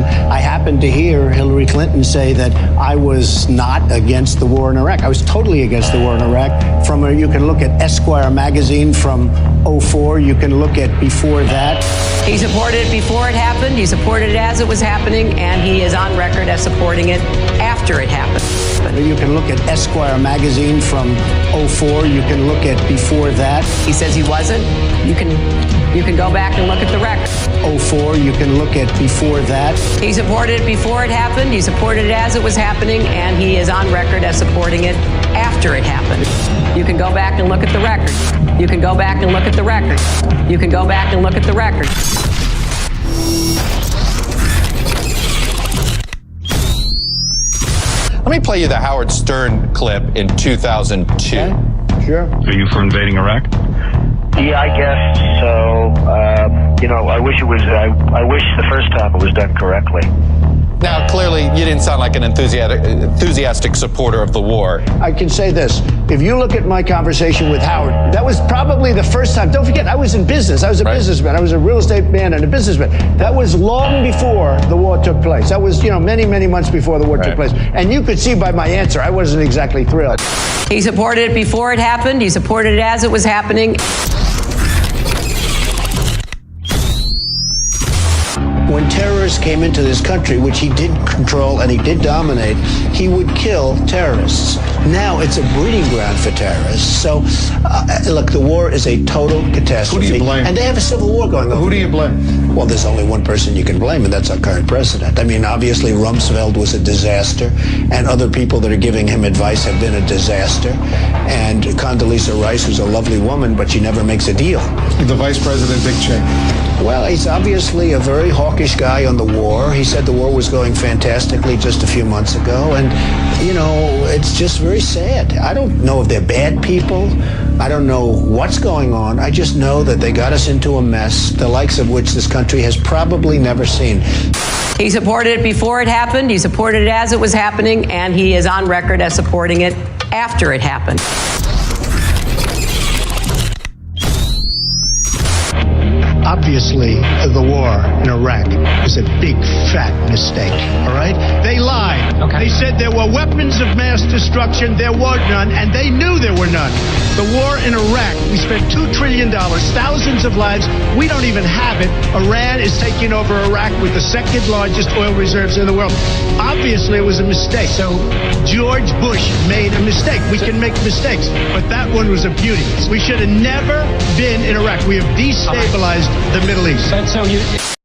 I happened to hear Hillary Clinton say that I was not against the war in Iraq. I was totally against the war in Iraq. You can look at Esquire magazine from 2004. You can look at before that. He supported it before it happened. He supported it as it was happening, and he is on record as supporting it after it happened. You can look at Esquire magazine from 2004. You can look at before that. He says he wasn't. You can go back and look at the record. 2004. You can look at before that. He supported it before it happened. He supported it as it was happening, and he is on record as supporting it after it happened. You can go back and look at the record. You can go back and look at the record. You can go back and look at the record. Let me play you the Howard Stern clip in 2002. Okay. Sure. Are you for invading Iraq? Yeah, I guess so. I wish I wish the first time it was done correctly. Now, clearly, you didn't sound like an enthusiastic supporter of the war. I can say this. If you look at my conversation with Howard, that was probably the first time. Don't forget, I was in business. I was a businessman. I was a real estate man and a businessman. That was long before the war took place. That was, many, many months before the war took place. And you could see by my answer, I wasn't exactly thrilled. He supported it before it happened. He supported it as it was happening. When terrorists came into this country, which he did control and he did dominate, he would kill terrorists. Now it's a breeding ground for terrorists. So, look, the war is a total catastrophe. Who do you blame? And they have a civil war going on. Who do you blame? Well, there's only one person you can blame, and that's our current president. I mean, obviously, Rumsfeld was a disaster, and other people that are giving him advice have been a disaster. And Condoleezza Rice, who's a lovely woman, but she never makes a deal. The vice president, Dick Cheney. Well, he's obviously a very hawkish guy on the war. He said the war was going fantastically just a few months ago. And, it's just very sad. I don't know if they're bad people. I don't know what's going on. I just know that they got us into a mess, the likes of which this country has probably never seen. He supported it before it happened. He supported it as it was happening, and he is on record as supporting it after it happened. Obviously, the war in Iraq was a big, fat mistake, all right? They lied. Okay. They said there were weapons of mass destruction. There were none, and they knew there were none. The war in Iraq, we spent $2 trillion, thousands of lives. We don't even have it. Iran is taking over Iraq with the second largest oil reserves in the world. Obviously, it was a mistake. So George Bush made a mistake. We can make mistakes, but that one was a beauty. We should have never been in Iraq. We have destabilized the Middle East. So you